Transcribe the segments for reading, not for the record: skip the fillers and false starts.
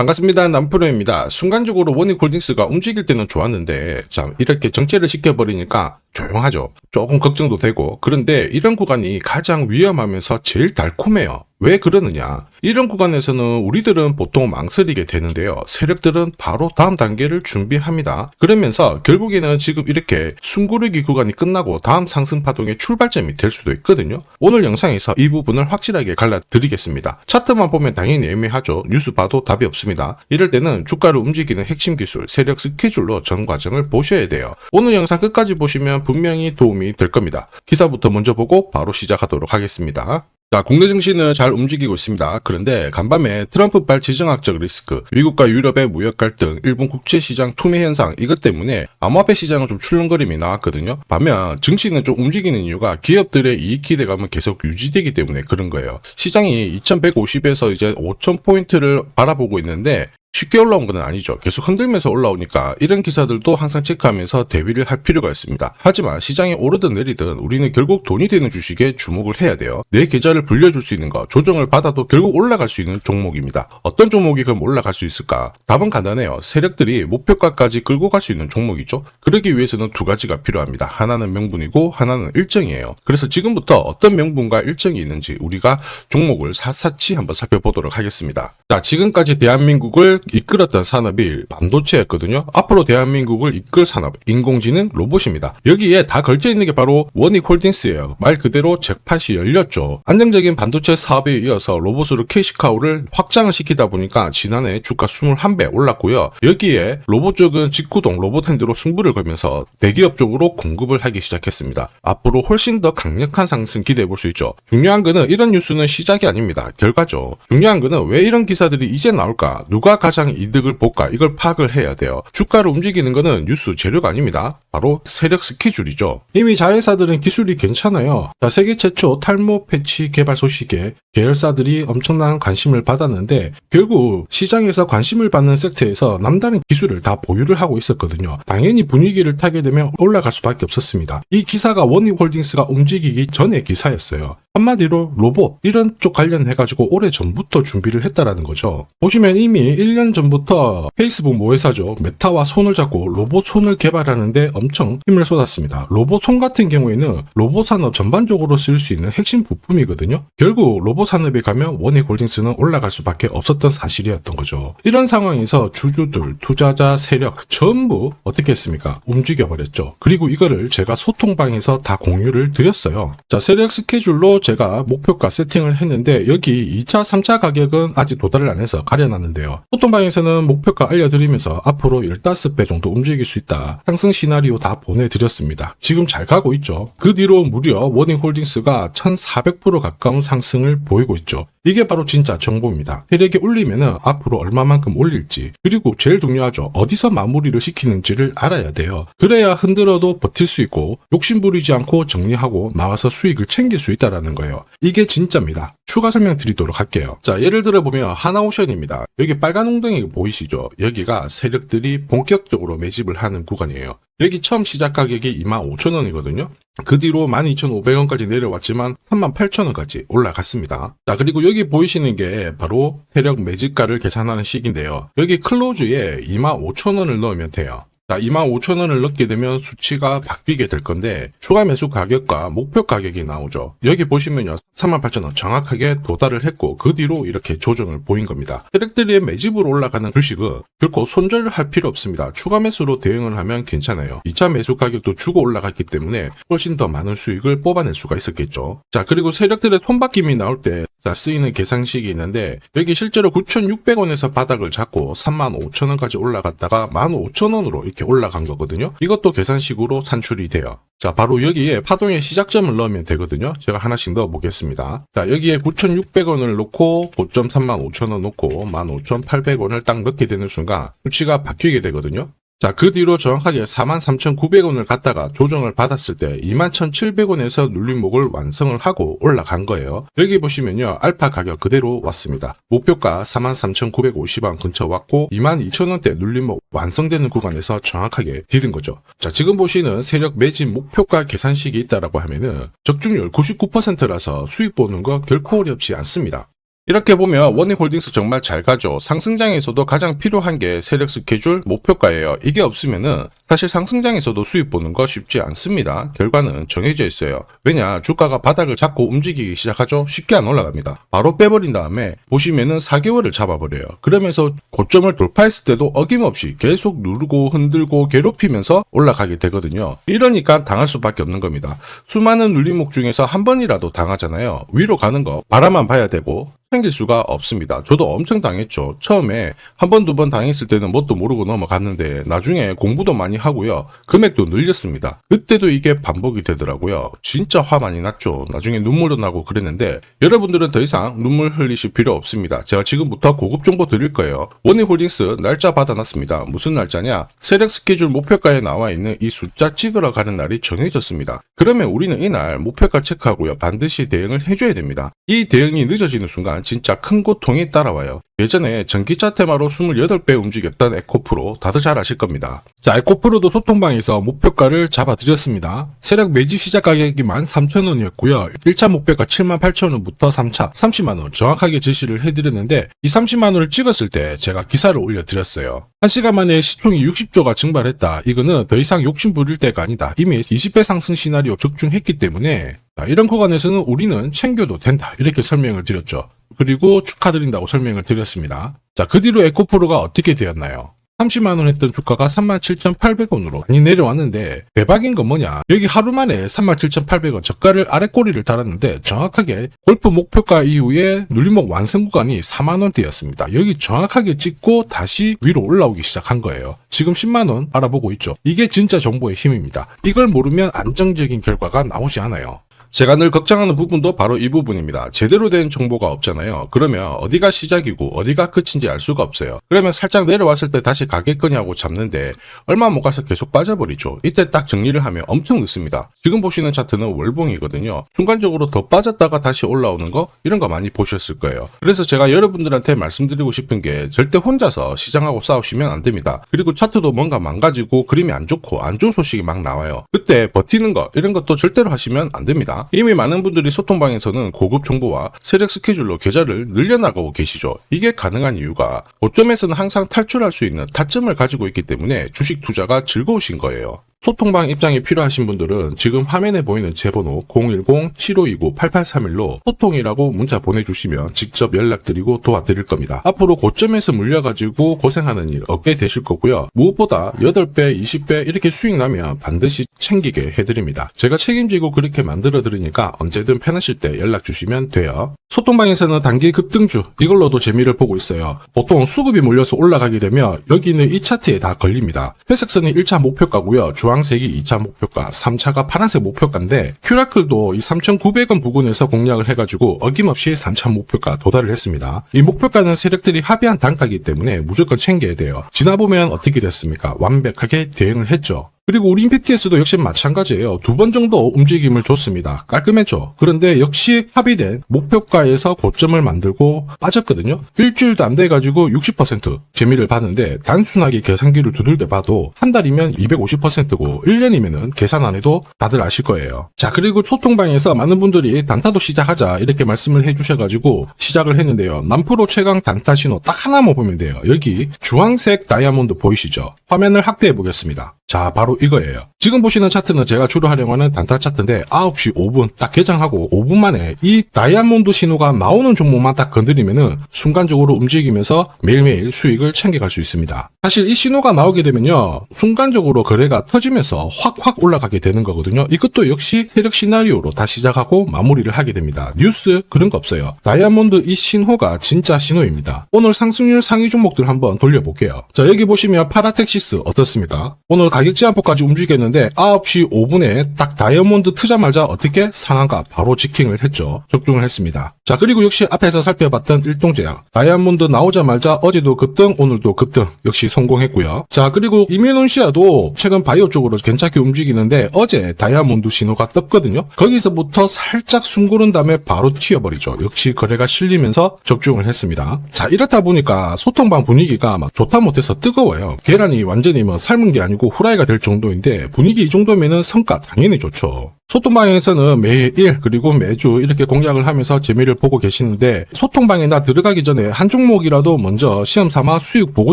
반갑습니다. 남프로입니다. 순간적으로 원익홀딩스가 움직일 때는 좋았는데 참 이렇게 정체를 시켜버리니까 조용하죠. 조금 걱정도 되고. 그런데 이런 구간이 가장 위험하면서 제일 달콤해요. 왜 그러느냐? 이런 구간에서는 우리들은 보통 망설이게 되는데요. 세력들은 바로 다음 단계를 준비합니다. 그러면서 결국에는 지금 이렇게 숨고르기 구간이 끝나고 다음 상승 파동의 출발점이 될 수도 있거든요. 오늘 영상에서 이 부분을 확실하게 갈라드리겠습니다. 차트만 보면 당연히 애매하죠. 뉴스 봐도 답이 없습니다. 이럴 때는 주가를 움직이는 핵심 기술, 세력 스케줄로 전 과정을 보셔야 돼요. 오늘 영상 끝까지 보시면 분명히 도움이 될 겁니다. 기사부터 먼저 보고 바로 시작하도록 하겠습니다. 자, 국내 증시는 잘 움직이고 있습니다. 그런데 간밤에 트럼프발 지정학적 리스크, 미국과 유럽의 무역 갈등, 일본 국채 시장 투매 현상 이것 때문에 암호화폐 시장은 좀 출렁거림이 나왔거든요. 반면 증시는 좀 움직이는 이유가 기업들의 이익 기대감은 계속 유지되기 때문에 그런 거예요. 시장이 2150에서 이제 5000포인트를 바라보고 있는데 쉽게 올라온 건 아니죠. 계속 흔들면서 올라오니까 이런 기사들도 항상 체크하면서 대비를 할 필요가 있습니다. 하지만 시장이 오르든 내리든 우리는 결국 돈이 되는 주식에 주목을 해야 돼요. 내 계좌를 불려줄 수 있는 거, 조정을 받아도 결국 올라갈 수 있는 종목입니다. 어떤 종목이 그럼 올라갈 수 있을까? 답은 간단해요. 세력들이 목표가까지 끌고 갈 수 있는 종목이죠. 그러기 위해서는 두 가지가 필요합니다. 하나는 명분이고 하나는 일정이에요. 그래서 지금부터 어떤 명분과 일정이 있는지 우리가 종목을 샅샅이 한번 살펴보도록 하겠습니다. 자, 지금까지 대한민국을 이끌었던 산업이 반도체였거든요. 앞으로 대한민국을 이끌 산업, 인공지능, 로봇입니다. 여기에 다 걸쳐있는 게 바로 원익홀딩스예요. 말 그대로 잭팟이 열렸죠. 안정적인 반도체 사업에 이어서 로봇으로 캐시카우를 확장을 시키다 보니까 지난해 주가 21배 올랐고요. 여기에 로봇 쪽은 직구동 로봇핸드로 승부를 걸면서 대기업 쪽으로 공급을 하기 시작했습니다. 앞으로 훨씬 더 강력한 상승 기대해 볼 수 있죠. 중요한 거는 이런 뉴스는 시작이 아닙니다. 결과죠. 중요한 거는 왜 이런 기사들이 이제 나올까? 누가 가장 이득을 볼까? 이걸 파악을 해야 돼요. 주가를 움직이는 거는 뉴스 재료가 아닙니다. 바로 세력 스케줄이죠. 이미 자회사들은 기술이 괜찮아요. 자, 세계 최초 탈모 패치 개발 소식에 계열사들이 엄청난 관심을 받았는데 결국 시장에서 관심을 받는 섹터에서 남다른 기술을 다 보유를 하고 있었거든요. 당연히 분위기를 타게 되면 올라갈 수밖에 없었습니다. 이 기사가 원익홀딩스가 움직이기 전의 기사였어요. 한마디로 로봇 이런 쪽 관련해가지고 오래 전부터 준비를 했다라는 거죠. 보시면 이미 1년 전부터 페이스북 모회사죠. 메타와 손을 잡고 로봇 손을 개발하는데 엄청 힘을 쏟았습니다. 로봇 손 같은 경우에는 로봇 산업 전반적으로 쓸 수 있는 핵심 부품이거든요. 결국 로봇 산업에 가면 원익홀딩스는 올라갈 수밖에 없었던 사실이었던 거죠. 이런 상황에서 주주들, 투자자, 세력 전부 어떻게 했습니까? 움직여버렸죠. 그리고 이거를 제가 소통방에서 다 공유를 드렸어요. 자, 세력 스케줄로 제가 목표가 세팅을 했는데 여기 2차, 3차 가격은 아직 도달을 안 해서 가려놨는데요. 소통방에서는 목표가 알려드리면서 앞으로 15배 정도 움직일 수 있다. 상승 시나리오 다 보내드렸습니다. 지금 잘 가고 있죠. 그 뒤로 무려 원익홀딩스가 1400% 가까운 상승을 보이고 있죠. 이게 바로 진짜 정보입니다. 세력이 올리면은 앞으로 얼마만큼 올릴지, 그리고 제일 중요하죠. 어디서 마무리를 시키는지를 알아야 돼요. 그래야 흔들어도 버틸 수 있고 욕심부리지 않고 정리하고 나와서 수익을 챙길 수 있다라는 거예요. 이게 진짜입니다. 추가 설명 드리도록 할게요. 자, 예를 들어 보면 하나오션입니다. 여기 빨간 웅덩이 보이시죠? 여기가 세력들이 본격적으로 매집을 하는 구간이에요. 여기 처음 시작 가격이 25,000원이거든요. 그 뒤로 12,500원까지 내려왔지만 38,000원까지 올라갔습니다. 자, 그리고 여기 보이시는 게 바로 세력 매집가를 계산하는 식인데요. 여기 클로즈에 25,000원을 넣으면 돼요. 자, 25,000원을 넣게 되면 수치가 바뀌게 될 건데 추가 매수 가격과 목표 가격이 나오죠. 여기 보시면요. 38,000원 정확하게 도달을 했고 그 뒤로 이렇게 조정을 보인 겁니다. 세력들의 매집으로 올라가는 주식은 결코 손절을 할 필요 없습니다. 추가 매수로 대응을 하면 괜찮아요. 2차 매수 가격도 주고 올라갔기 때문에 훨씬 더 많은 수익을 뽑아낼 수가 있었겠죠. 자, 그리고 세력들의 손바뀜이 나올 때 쓰이는 계산식이 있는데 여기 실제로 9,600원에서 바닥을 잡고 35,000원까지 올라갔다가 15,000원으로 이렇게 올라간 거거든요. 이것도 계산식으로 산출이 돼요. 자, 바로 여기에 파동의 시작점을 넣으면 되거든요. 제가 하나씩 넣어 보겠습니다. 자, 여기에 9,600원을 넣고 고점 35,000원 넣고 15,800원을 딱 넣게 되는 순간 수치가 바뀌게 되거든요. 자, 그 뒤로 정확하게 43,900원을 갖다가 조정을 받았을 때 21,700원에서 눌림목을 완성을 하고 올라간 거예요. 여기 보시면요. 알파 가격 그대로 왔습니다. 목표가 43,950원 근처 왔고 22,000원대 눌림목 완성되는 구간에서 정확하게 디딘 거죠. 자, 지금 보시는 세력 매집 목표가 계산식이 있다라고 하면은 적중률 99%라서 수익 보는 거 결코 어렵지 않습니다. 이렇게 보면 원익홀딩스 정말 잘 가죠. 상승장에서도 가장 필요한 게 세력 스케줄, 목표가예요. 이게 없으면은 사실 상승장에서도 수익 보는 거 쉽지 않습니다. 결과는 정해져 있어요. 왜냐, 주가가 바닥을 잡고 움직이기 시작하죠. 쉽게 안 올라갑니다. 바로 빼버린 다음에 보시면은 4개월을 잡아버려요. 그러면서 고점을 돌파했을 때도 어김없이 계속 누르고 흔들고 괴롭히면서 올라가게 되거든요. 이러니까 당할 수밖에 없는 겁니다. 수많은 눌림목 중에서 한 번이라도 당하잖아요. 위로 가는 거 바라만 봐야 되고 생길 수가 없습니다. 저도 엄청 당했죠. 처음에 한 번, 두 번 당했을 때는 뭣도 모르고 넘어갔는데 나중에 공부도 많이 하고요. 금액도 늘렸습니다. 그때도 이게 반복이 되더라고요. 진짜 화 많이 났죠. 나중에 눈물도 나고 그랬는데 여러분들은 더 이상 눈물 흘리실 필요 없습니다. 제가 지금부터 고급 정보 드릴 거예요. 원익홀딩스 날짜 받아놨습니다. 무슨 날짜냐? 세력 스케줄 목표가에 나와 있는 이 숫자 찍으러 가는 날이 정해졌습니다. 그러면 우리는 이날 목표가 체크하고요. 반드시 대응을 해줘야 됩니다. 이 대응이 늦어지는 순간 진짜 큰 고통이 따라와요. 예전에 전기차 테마로 28배 움직였던 에코프로 다들 잘 아실 겁니다. 자, 에코프로도 소통방에서 목표가를 잡아드렸습니다. 세력 매집 시작 가격이 13,000원이었고요. 1차 목표가 78,000원부터 3차 30만원 정확하게 제시를 해드렸는데 이 30만원을 찍었을 때 제가 기사를 올려드렸어요. 1시간 만에 시총이 60조가 증발했다. 이거는 더 이상 욕심 부릴 때가 아니다. 이미 20배 상승 시나리오 적중했기 때문에 이런 구간에서는 우리는 챙겨도 된다. 이렇게 설명을 드렸죠. 그리고 축하드린다고 설명을 드렸습니다. 자, 그 뒤로 에코프로가 어떻게 되었나요? 30만원 했던 주가가 37,800원으로 많이 내려왔는데 대박인 건 뭐냐? 여기 하루 만에 37,800원 저가를 아래꼬리를 달았는데 정확하게 골프 목표가 이후에 눌림목 완성 구간이 4만원대였습니다. 여기 정확하게 찍고 다시 위로 올라오기 시작한 거예요. 지금 10만원 알아보고 있죠. 이게 진짜 정보의 힘입니다. 이걸 모르면 안정적인 결과가 나오지 않아요. 제가 늘 걱정하는 부분도 바로 이 부분입니다. 제대로 된 정보가 없잖아요. 그러면 어디가 시작이고 어디가 끝인지 알 수가 없어요. 그러면 살짝 내려왔을 때 다시 가겠거냐고 잡는데 얼마 못 가서 계속 빠져버리죠. 이때 딱 정리를 하면 엄청 늦습니다. 지금 보시는 차트는 월봉이거든요. 순간적으로 더 빠졌다가 다시 올라오는 거 이런 거 많이 보셨을 거예요. 그래서 제가 여러분들한테 말씀드리고 싶은 게 절대 혼자서 시장하고 싸우시면 안 됩니다. 그리고 차트도 뭔가 망가지고 그림이 안 좋고 안 좋은 소식이 막 나와요. 그때 버티는 거 이런 것도 절대로 하시면 안 됩니다. 이미 많은 분들이 소통방에서는 고급 정보와 세력 스케줄로 계좌를 늘려나가고 계시죠. 이게 가능한 이유가 고점에서는 항상 탈출할 수 있는 타점을 가지고 있기 때문에 주식 투자가 즐거우신 거예요. 소통방 입장이 필요하신 분들은 지금 화면에 보이는 제 번호 010-7529-8831로 소통이라고 문자 보내주시면 직접 연락드리고 도와드릴 겁니다. 앞으로 고점에서 물려가지고 고생하는 일 없게 되실 거고요. 무엇보다 8배, 20배 이렇게 수익 나면 반드시 챙기게 해드립니다. 제가 책임지고 그렇게 만들어드리니까 언제든 편하실 때 연락 주시면 돼요. 소통방에서는 단기 급등주 이걸로도 재미를 보고 있어요. 보통 수급이 몰려서 올라가게 되면 여기는 이 차트에 다 걸립니다. 회색선이 1차 목표가고요. 주황색이 2차 목표가, 3차가 파란색 목표가인데 큐라클도 이 3,900원 부근에서 공략을 해가지고 어김없이 3차 목표가 도달을 했습니다. 이 목표가는 세력들이 합의한 단가이기 때문에 무조건 챙겨야 돼요. 지나보면 어떻게 됐습니까? 완벽하게 대응을 했죠. 그리고 우린 BTS도 역시 마찬가지예요. 2번 정도 움직임을 줬습니다. 깔끔했죠. 그런데 역시 합의된 목표가에서 고점을 만들고 빠졌거든요. 일주일도 안 돼가지고 60% 재미를 봤는데 단순하게 계산기를 두들겨 봐도 한 달이면 250%고 1년이면은 계산 안 해도 다들 아실 거예요. 자, 그리고 소통방에서 많은 분들이 단타도 시작하자 이렇게 말씀을 해주셔가지고 시작을 했는데요. 남프로 최강 단타 신호 딱 하나만 보면 돼요. 여기 주황색 다이아몬드 보이시죠? 화면을 확대해 보겠습니다. 자, 바로 이거예요. 지금 보시는 차트는 제가 주로 활용하는 단타 차트인데 9시 5분 딱 개장하고 5분 만에 이 다이아몬드 신호가 나오는 종목만 딱 건드리면은 순간적으로 움직이면서 매일매일 수익을 챙겨갈 수 있습니다. 사실 이 신호가 나오게 되면요. 순간적으로 거래가 터지면서 확 올라가게 되는 거거든요. 이것도 역시 세력 시나리오로 다 시작하고 마무리를 하게 됩니다. 뉴스 그런 거 없어요. 다이아몬드 이 신호가 진짜 신호입니다. 오늘 상승률 상위 종목들 한번 돌려볼게요. 자, 여기 보시면 파라텍시스 어떻습니까? 오늘 가격 제한폭까지 움직였는데 9시 5분에 딱 다이아몬드 트자마자 어떻게 상한가 바로 지킹을 했죠. 적중을 했습니다. 자, 그리고 역시 앞에서 살펴봤던 일동제약 다이아몬드 나오자마자 어제도 급등 오늘도 급등 역시 성공했고요. 자, 그리고 이뮤논시아도 최근 바이오 쪽으로 괜찮게 움직이는데 어제 다이아몬드 신호가 떴거든요. 거기서부터 살짝 숨고른 다음에 바로 튀어버리죠. 역시 거래가 실리면서 적중을 했습니다. 자, 이렇다 보니까 소통방 분위기가 막 좋다 못해서 뜨거워요. 계란이 완전히 삶은 게 아니고 후라이가 될 정도인데 분위기 이 정도면은 성과 당연히 좋죠. 소통방에서는 매일 그리고 매주 이렇게 공략을 하면서 재미를 보고 계시는데, 소통방에 나 들어가기 전에 한 종목이라도 먼저 시험 삼아 수익 보고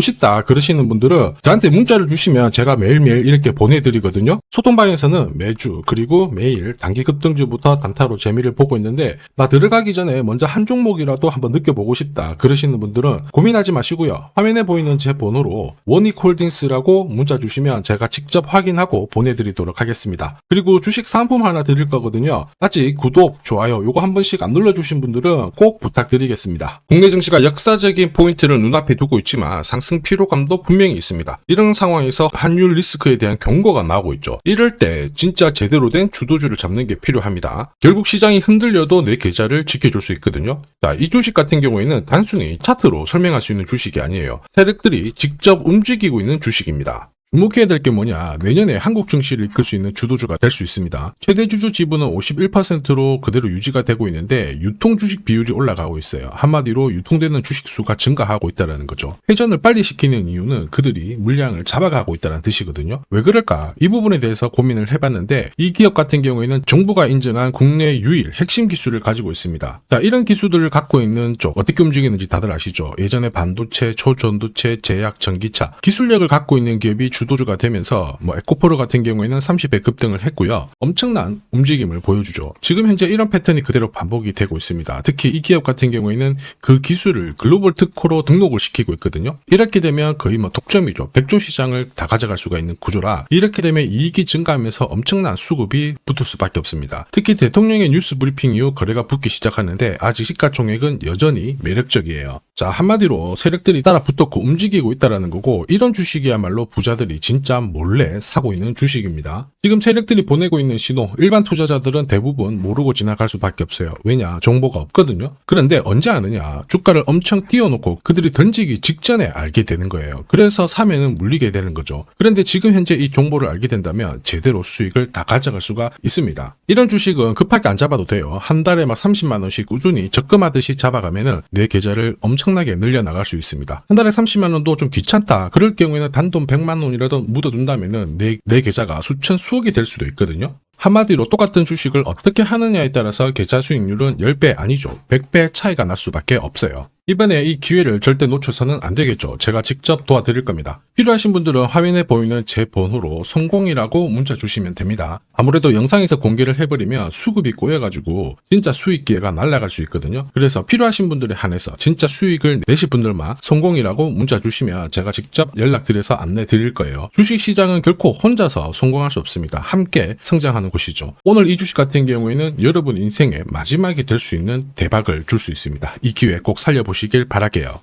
싶다 그러시는 분들은 저한테 문자를 주시면 제가 매일매일 이렇게 보내드리거든요. 소통방에서는 매주 그리고 매일 단기 급등주부터 단타로 재미를 보고 있는데, 나 들어가기 전에 먼저 한 종목이라도 한번 느껴보고 싶다 그러시는 분들은 고민하지 마시고요. 화면에 보이는 제 번호로 원익홀딩스라고 문자 주시면 제가 직접 확인하고 보내드리도록 하겠습니다. 그리고 주식 상품 하나 드릴 거거든요. 아직 구독, 좋아요 요거 한 번씩 안 눌러주신 분들은 꼭 부탁드리겠습니다. 국내 증시가 역사적인 포인트를 눈앞에 두고 있지만 상승 피로감도 분명히 있습니다. 이런 상황에서 환율 리스크에 대한 경고가 나오고 있죠. 이럴 때 진짜 제대로 된 주도주를 잡는 게 필요합니다. 결국 시장이 흔들려도 내 계좌를 지켜줄 수 있거든요. 자, 이 주식 같은 경우에는 단순히 차트로 설명할 수 있는 주식이 아니에요. 세력들이 직접 움직이고 있는 주식입니다. 주목해야 될 게 뭐냐, 내년에 한국 증시를 이끌 수 있는 주도주가 될 수 있습니다. 최대 주주 지분은 51%로 그대로 유지가 되고 있는데 유통 주식 비율이 올라가고 있어요. 한마디로 유통되는 주식 수가 증가하고 있다는 거죠. 회전을 빨리 시키는 이유는 그들이 물량을 잡아가고 있다는 뜻이거든요. 왜 그럴까? 이 부분에 대해서 고민을 해봤는데, 이 기업 같은 경우에는 정부가 인정한 국내 유일 핵심 기술을 가지고 있습니다. 자, 이런 기술들을 갖고 있는 쪽 어떻게 움직이는지 다들 아시죠? 예전에 반도체, 초전도체, 제약, 전기차 기술력을 갖고 있는 기업이 주도주가 되면서 에코프로 같은 경우에는 30배 급등을 했고요. 엄청난 움직임을 보여주죠. 지금 현재 이런 패턴이 그대로 반복이 되고 있습니다. 특히 이 기업 같은 경우에는 그 기술을 글로벌 특허로 등록을 시키고 있거든요. 이렇게 되면 거의 독점이죠. 100조 시장을 다 가져갈 수가 있는 구조라, 이렇게 되면 이익이 증가하면서 엄청난 수급이 붙을 수밖에 없습니다. 특히 대통령의 뉴스 브리핑 이후 거래가 붙기 시작하는데 아직 시가총액은 여전히 매력적이에요. 자, 한마디로 세력들이 따라 붙었고 움직이고 있다는 거고, 이런 주식이야말로 부자들이 진짜 몰래 사고 있는 주식입니다. 지금 세력들이 보내고 있는 신호, 일반 투자자들은 대부분 모르고 지나갈 수밖에 없어요. 왜냐? 정보가 없거든요. 그런데 언제 아느냐? 주가를 엄청 띄워놓고 그들이 던지기 직전에 알게 되는 거예요. 그래서 사면은 물리게 되는 거죠. 그런데 지금 현재 이 정보를 알게 된다면 제대로 수익을 다 가져갈 수가 있습니다. 이런 주식은 급하게 안 잡아도 돼요. 한 달에 30만 원씩 꾸준히 적금하듯이 잡아가면은 내 계좌를 엄청나게 늘려나갈 수 있습니다. 한 달에 30만 원도 좀 귀찮다 그럴 경우에는 단돈 100만 원이라도 묻어둔다면은 내 계좌가 수천 수억이 될 수도 있거든요. 한마디로 똑같은 주식을 어떻게 하느냐에 따라서 계좌 수익률은 10배 아니죠. 100배 차이가 날 수밖에 없어요. 이번에 이 기회를 절대 놓쳐서는 안 되겠죠. 제가 직접 도와드릴 겁니다. 필요하신 분들은 화면에 보이는 제 번호로 성공이라고 문자 주시면 됩니다. 아무래도 영상에서 공개를 해버리면 수급이 꼬여가지고 진짜 수익 기회가 날아갈 수 있거든요. 그래서 필요하신 분들에 한해서 진짜 수익을 내실 분들만 성공이라고 문자 주시면 제가 직접 연락드려서 안내 드릴 거예요. 주식시장은 결코 혼자서 성공할 수 없습니다. 함께 성장하는 곳이죠. 오늘 이 주식 같은 경우에는 여러분 인생의 마지막이 될 수 있는 대박을 줄 수 있습니다. 이 기회 꼭 살려보시길 바랄게요.